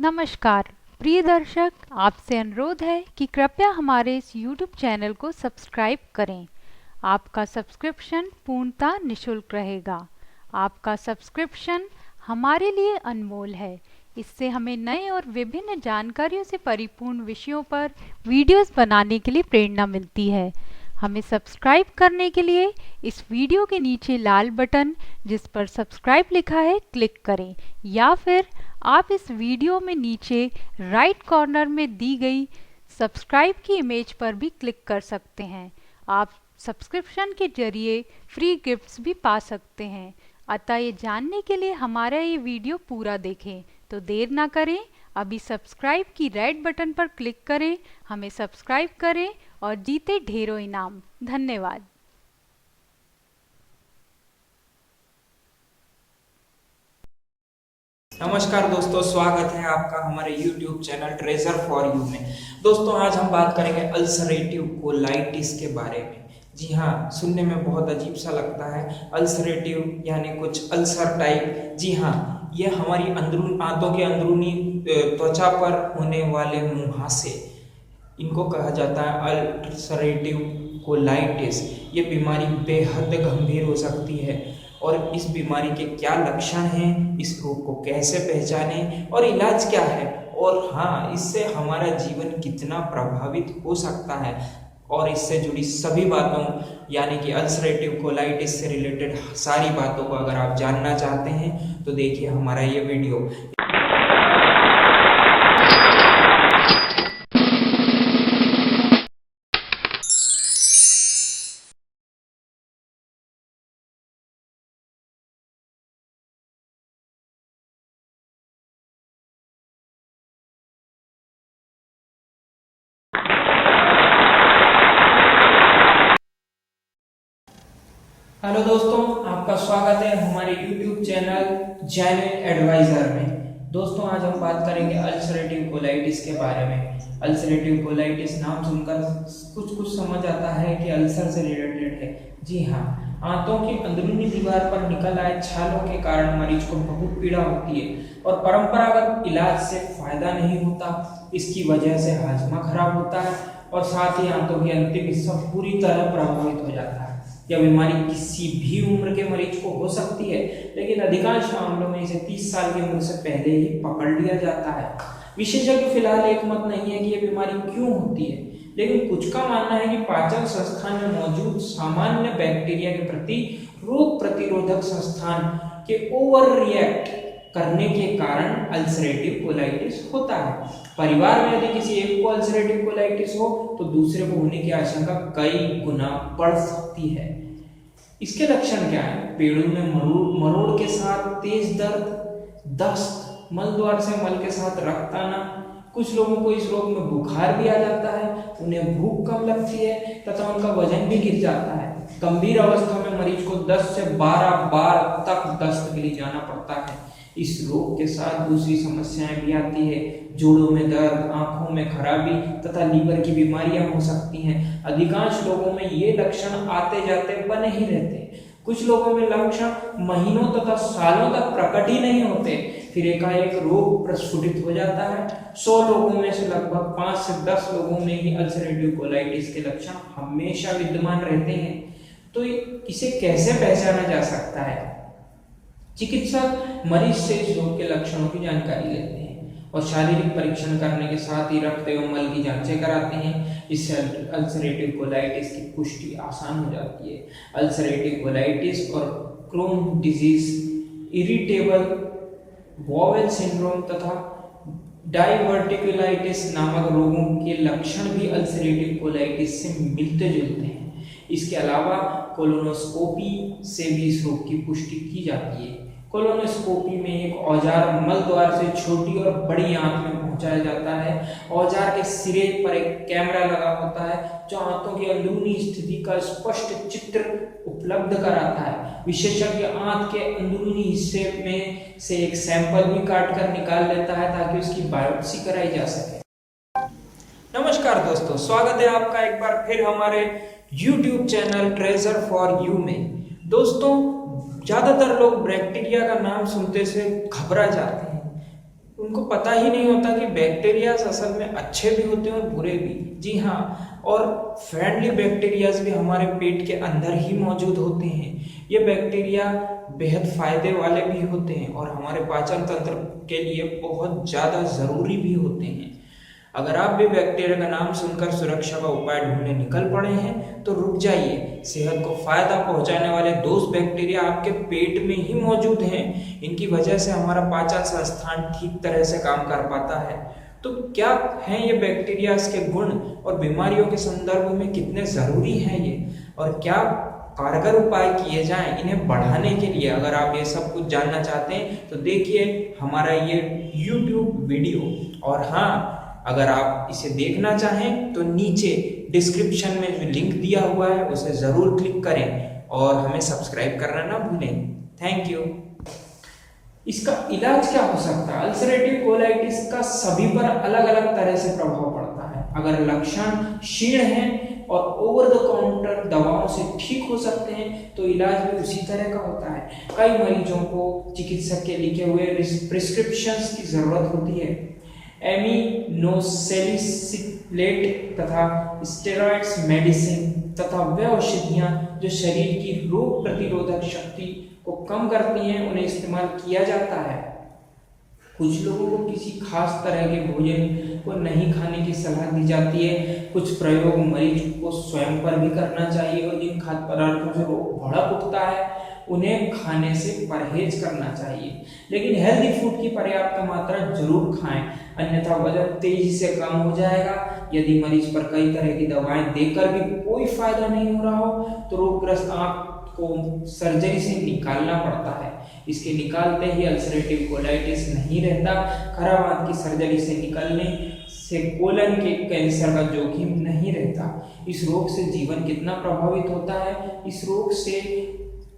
नमस्कार प्रिय दर्शक, आपसे अनुरोध है कि कृपया हमारे इस YouTube चैनल को सब्सक्राइब करें। आपका सब्सक्रिप्शन पूर्णतः निशुल्क रहेगा। आपका सब्सक्रिप्शन हमारे लिए अनमोल है। इससे हमें नए और विभिन्न जानकारियों से परिपूर्ण विषयों पर वीडियोस बनाने के लिए प्रेरणा मिलती है। हमें सब्सक्राइब करने के लिए इस वीडियो के नीचे लाल बटन जिस पर सब्सक्राइब लिखा है क्लिक करें, या फिर आप इस वीडियो में नीचे राइट कॉर्नर में दी गई सब्सक्राइब की इमेज पर भी क्लिक कर सकते हैं। आप सब्सक्रिप्शन के जरिए फ्री गिफ्ट्स भी पा सकते हैं। अतः ये जानने के लिए हमारा ये वीडियो पूरा देखें। तो देर ना करें, अभी सब्सक्राइब की रेड बटन पर क्लिक करें, हमें सब्सक्राइब करें और जीते ढेरों इनाम। धन्यवाद। नमस्कार दोस्तों, स्वागत है आपका हमारे YouTube channel treasure for you में। दोस्तों, आज हम बात करेंगे अल्सरेटिव कोलाइटिस के बारे में। जी हाँ, सुनने में बहुत अजीब सा लगता है। अल्सरेटिव यानी कुछ अल्सर टाइप। जी हाँ, ये हमारी आंतों के अंदरूनी त्वचा पर होने वाले मुहासे, इनको कहा जाता है अल्सरेटिव कोलाइटिस। ये बीमारी बेहद गंभीर हो सकती है और इस बीमारी के क्या लक्षण हैं, इस रोग को कैसे पहचानें और इलाज क्या है, और हाँ, इससे हमारा जीवन कितना प्रभावित हो सकता है, और इससे जुड़ी सभी बातों यानी कि अल्सरेटिव कोलाइटिस से रिलेटेड सारी बातों को अगर आप जानना चाहते हैं तो देखिए हमारा ये वीडियो। हेलो दोस्तों, आपका स्वागत है हमारे YouTube चैनल जेन्युइन एडवाइजर में। दोस्तों, आज हम बात करेंगे अल्सरेटिव कोलाइटिस के बारे में। अल्सरेटिव कोलाइटिस नाम सुनकर कुछ कुछ समझ आता है कि अल्सर से रिलेटेड है। जी हाँ, आंतों की अंदरूनी दीवार पर निकल आए छालों के कारण मरीज को बहुत पीड़ा होती है और परंपरागत इलाज से फायदा नहीं होता। इसकी वजह से हाजमा खराब होता है और साथ ही आंतों की अंतिम हिस्सा पूरी तरह प्रभावित हो जाता है। यह बीमारी किसी भी उम्र के मरीज को हो सकती है, लेकिन अधिकांश मामलों में इसे 30 साल की उम्र से पहले ही पकड़ लिया जाता है। विशेषज्ञ फिलहाल एक मत नहीं है कि यह बीमारी क्यों होती है, लेकिन कुछ का मानना है कि पाचन संस्थान में मौजूद सामान्य बैक्टीरिया के प्रति रोग प्रतिरोधक संस्थान के ओवर रिएक्ट करने के कारण अल्सरेटिव कोलाइटिस होता है। परिवार में यदि किसी एक को अल्सरेटिव कोलाइटिस हो तो दूसरे को होने की आशंका कई गुना बढ़ सकती है। इसके लक्षण क्या है? पेड़ों में मरोड़ के साथ तेज दर्द, दस्त, मल द्वार से मल के साथ रक्त आना। कुछ लोगों को इस रोग में बुखार भी आ जाता है, उन्हें भूख कम लगती है तथा उनका वजन भी गिर जाता है। गंभीर अवस्था में मरीज को 10 से 12 बार तक दस्त के लिए जाना पड़ता है। इस रोग के साथ दूसरी समस्याएं भी आती है। जोड़ों में दर्द, आंखों में खराबी तथा लीवर की बीमारियां हो सकती हैं। अधिकांश लोगों में ये लक्षण आते जाते बने ही रहते हैं। कुछ लोगों में लक्षण महीनों तथा सालों तक प्रकट ही नहीं होते, फिर एकाएक रोग प्रस्फुटित हो जाता है। 100 लोगों में से लगभग 5 से 10 लोगों में ही अल्सरेटिव कोलाइटिस के लक्षण हमेशा विद्यमान रहते हैं। तो इसे कैसे पहचाना जा सकता है? चिकित्सक मरीज से इस रोग के लक्षणों की जानकारी लेते हैं और शारीरिक परीक्षण करने के साथ ही रक्त एवं मल की जांचें कराते हैं। इससे अल्सरेटिव कोलाइटिस की पुष्टि आसान हो जाती है। अल्सरेटिव कोलाइटिस और Crohn disease, irritable bowel syndrome तथा डाइवर्टिकुलाइटिस नामक रोगों के लक्षण भी अल्सरेटिव कोलाइटिस से मिलते जुलते हैं। इसके अलावा कोलोनोस्कोपी से भी इस रोग की पुष्टि की जाती है। कोलोनोस्कोपी में एक औजार मल द्वार से छोटी और बड़ी आंत में पहुंचाया जाता है। औजार के सिरे पर एक कैमरा लगा होता है जो आंतों की अंदरूनी स्थिति का स्पष्ट चित्र उपलब्ध कराता है। विशेषज्ञ आंत के अंदरूनी हिस्से में से एक सैंपल भी काट कर निकाल लेता है ताकि उसकी बायोप्सी कराई जा सके। नमस्कार दोस्तों, स्वागत है आपका एक बार फिर हमारे YouTube channel treasure for you में। दोस्तों, ज्यादातर लोग बैक्टीरिया का नाम सुनते से घबरा जाते हैं। उनको पता ही नहीं होता कि बैक्टीरियाज असल में अच्छे भी होते हैं और बुरे भी। जी हाँ, और फ्रेंडली बैक्टीरियाज भी हमारे पेट के अंदर ही मौजूद होते हैं। ये बैक्टीरिया बेहद फायदे वाले भी होते हैं और हमारे पाचन तंत्र के लिए बहुत ज़्यादा ज़रूरी भी होते हैं। अगर आप भी बैक्टीरिया का नाम सुनकर सुरक्षा का उपाय ढूंढने निकल पड़े हैं तो रुक जाइए। सेहत को फायदा पहुंचाने वाले दोस्त बैक्टीरिया आपके पेट में ही मौजूद हैं। इनकी वजह से हमारा पाचन संस्थान ठीक तरह से काम कर पाता है। तो क्या हैं ये बैक्टीरिया, इसके गुण और बीमारियों के संदर्भ में कितने ज़रूरी हैं ये, और क्या कारगर उपाय किए जाएं इन्हें बढ़ाने के लिए। अगर आप ये सब कुछ जानना चाहते हैं तो देखिए हमारा ये YouTube वीडियो। और हाँ, अगर आप इसे देखना चाहें तो नीचे डिस्क्रिप्शन में जो लिंक दिया हुआ है उसे ज़रूर क्लिक करें और हमें सब्सक्राइब करना ना भूलें। Thank you. इसका इलाज क्या हो सकता है? अल्सरेटिव कोलाइटिस का सभी पर अलग अलग तरह से प्रभाव पड़ता है। अगर लक्षण क्षीण हैं और ओवर द काउंटर दवाओं से ठीक हो सकते हैं तो इलाज भी उसी तरह का होता है। कई मरीजों को चिकित्सक के लिखे हुए प्रिस्क्रिप्शंस की जरूरत होती है। एमिनोसैलिसिलेट तथा स्टेरॉइड्स मेडिसिन तथा वे औषधियाँ जो शरीर की रोग प्रतिरोधक शक्ति को कम करती हैं उन्हें इस्तेमाल किया जाता है। कुछ लोगों को किसी खास तरह के भोजन को नहीं खाने की सलाह दी जाती है। कुछ प्रयोग मरीज को स्वयं पर भी करना चाहिए और जिन खाद्य पदार्थों से रोग भड़क उठता है उन्हें खाने से परहेज करना चाहिए। लेकिन हेल्दी फूड की पर्याप्त मात्रा जरूर खाएं, अन्यथा वजन तेजी से कम हो जाएगा। यदि मरीज पर कई तरह की दवाएं देकर भी कोई फायदा नहीं हो रहा हो तो रोगग्रस्त आंत को सर्जरी से निकालना पड़ता है। इसके निकालते ही अल्सरेटिव कोलाइटिस नहीं रहता। खराब आंत की सर्जरी से निकलने से कोलन के कैंसर का जोखिम नहीं रहता। इस रोग से जीवन कितना प्रभावित होता है? इस रोग से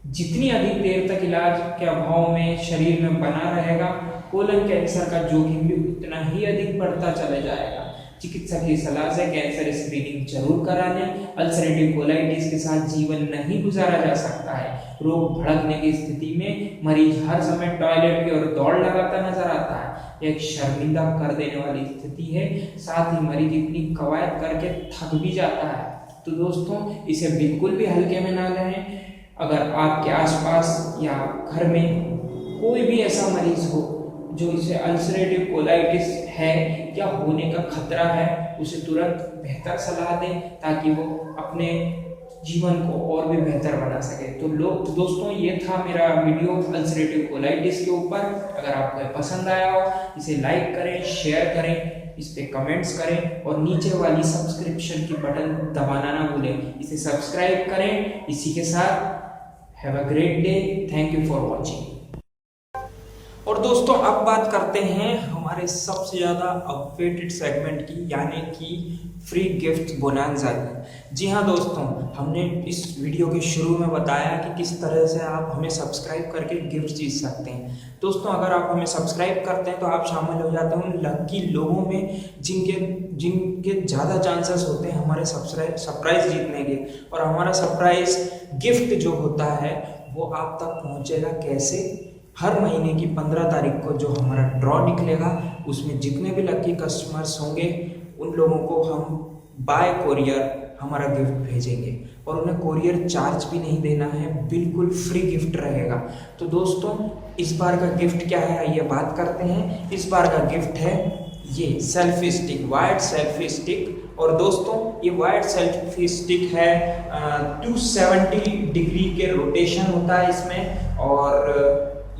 जितनी अधिक देर तक इलाज के अभाव में शरीर में बना रहेगा, कोलन कैंसर का जोखिम भी उतना ही अधिक बढ़ता चला जाएगा। चिकित्सक की सलाह से कैंसर स्क्रीनिंग जरूर करा लें। अल्सरेटिव कोलाइटिस के साथ जीवन नहीं गुजारा जा सकता है। रोग भड़कने की स्थिति में मरीज हर समय टॉयलेट की ओर दौड़ लगाता नजर आता है। एक शर्मिंदा कर देने वाली स्थिति है। साथ ही मरीज इतनी कवायद करके थक भी जाता है। तो दोस्तों, इसे बिल्कुल भी हल्के में ना लें। अगर आपके आसपास या घर में कोई भी ऐसा मरीज हो जो इसे अल्सरेटिव कोलाइटिस है या होने का खतरा है, उसे तुरंत बेहतर सलाह दें ताकि वो अपने जीवन को और भी बेहतर बना सके। तो दोस्तों, ये था मेरा वीडियो अल्सरेटिव कोलाइटिस के ऊपर। अगर आपको पसंद आया हो इसे लाइक करें, शेयर करें, इस पे कमेंट्स करें और नीचे वाली सब्सक्रिप्शन की बटन दबाना ना भूलें। इसे सब्सक्राइब करें। इसी के साथ have a great day. Thank you for watching. और दोस्तों, अब बात करते हैं हमारे सबसे ज़्यादा अपडेटेड सेगमेंट की, यानी कि फ्री गिफ्ट बोनांजा की। जी हाँ दोस्तों, हमने इस वीडियो के शुरू में बताया कि किस तरह से आप हमें सब्सक्राइब करके गिफ्ट जीत सकते हैं। दोस्तों, अगर आप हमें सब्सक्राइब करते हैं तो आप शामिल हो जाते हैं उन लकी लोगों में जिनके ज़्यादा चांसेस होते हैं हमारे सरप्राइज जीतने के। और हमारा सरप्राइज गिफ्ट जो होता है वो आप तक पहुँचेगा कैसे? हर महीने की 15 तारीख को जो हमारा ड्रॉ निकलेगा उसमें जितने भी लकी कस्टमर्स होंगे उन लोगों को हम बाय कोरियर हमारा गिफ्ट भेजेंगे और उन्हें कोरियर चार्ज भी नहीं देना है, बिल्कुल फ्री गिफ्ट रहेगा। तो दोस्तों, इस बार का गिफ्ट क्या है आइए बात करते हैं। इस बार का गिफ्ट है ये selfie stick, white selfie stick. और दोस्तों, ये वाइट सेल्फी स्टिक है 270 डिग्री के रोटेशन होता है इसमें, और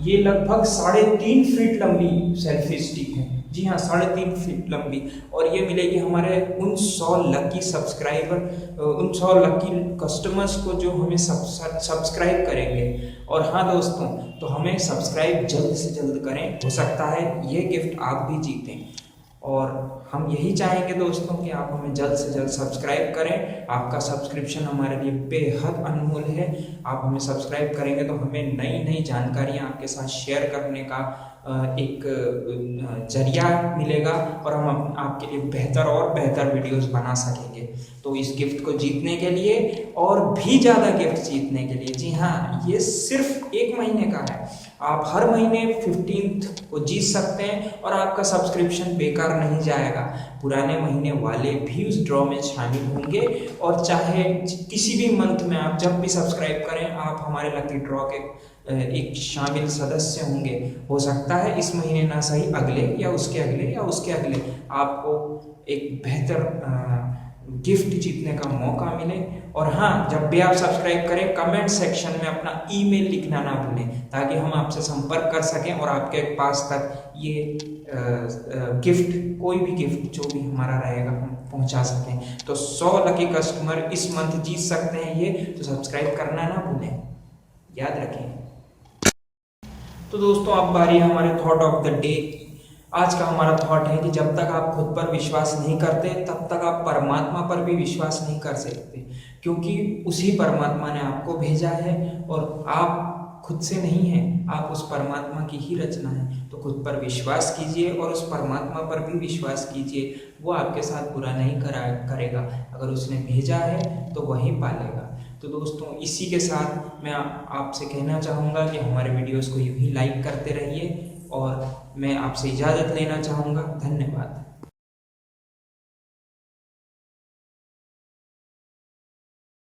ये लगभग 3.5 फीट लंबी सेल्फी स्टिक है। जी हाँ, 3.5 फीट लंबी। और ये मिलेगी हमारे उन 100 लकी सब्सक्राइबर, उन 100 लकी कस्टमर्स को जो हमें सब्सक्राइब करेंगे। और हाँ दोस्तों, तो हमें सब्सक्राइब जल्द से जल्द करें, हो सकता है ये गिफ्ट आप भी जीतें। और हम यही चाहेंगे दोस्तों कि आप हमें जल्द से जल्द सब्सक्राइब करें। आपका सब्सक्रिप्शन हमारे लिए बेहद अनमोल है। आप हमें सब्सक्राइब करेंगे तो हमें नई नई जानकारियाँ आपके साथ शेयर करने का एक जरिया मिलेगा और हम आपके लिए बेहतर और बेहतर वीडियोस बना सकेंगे। तो इस गिफ्ट को जीतने के लिए और भी ज़्यादा गिफ्ट जीतने के लिए, जी हाँ, ये सिर्फ 1 महीने का है। आप हर महीने 15th को जीत सकते हैं और आपका सब्सक्रिप्शन बेकार नहीं जाएगा। पुराने महीने वाले भी उस ड्रॉ में शामिल होंगे और चाहे किसी भी मंथ में आप जब भी सब्सक्राइब करें आप हमारे लकी ड्रॉ के एक शामिल सदस्य होंगे। हो सकता है इस महीने ना सही अगले या उसके अगले या उसके अगले आपको एक बेहतर गिफ्ट जीतने का मौका मिले। और हाँ, जब भी आप सब्सक्राइब करें कमेंट सेक्शन में अपना ईमेल लिखना ना भूलें ताकि हम आपसे संपर्क कर सकें और आपके पास तक ये गिफ्ट, कोई भी गिफ्ट जो भी हमारा रहेगा हम पहुंचा सकें। तो 100 लकी कस्टमर इस मंथ जीत सकते हैं ये, तो सब्सक्राइब करना ना भूलें, याद रखें। तो दोस्तों अब बारी है हमारे थॉट ऑफ द डे। आज का हमारा थॉट है कि जब तक आप खुद पर विश्वास नहीं करते तब तक आप परमात्मा पर भी विश्वास नहीं कर सकते, क्योंकि उसी परमात्मा ने आपको भेजा है और आप खुद से नहीं हैं, आप उस परमात्मा की ही रचना है। तो खुद पर विश्वास कीजिए और उस परमात्मा पर भी विश्वास कीजिए, वो आपके साथ बुरा नहीं करेगा। अगर उसने भेजा है तो वही पालेगा। तो दोस्तों इसी के साथ मैं आपसे कहना चाहूँगा कि हमारे वीडियोस को यूं ही लाइक करते रहिए और मैं आपसे इजाज़त लेना चाहूँगा। धन्यवाद।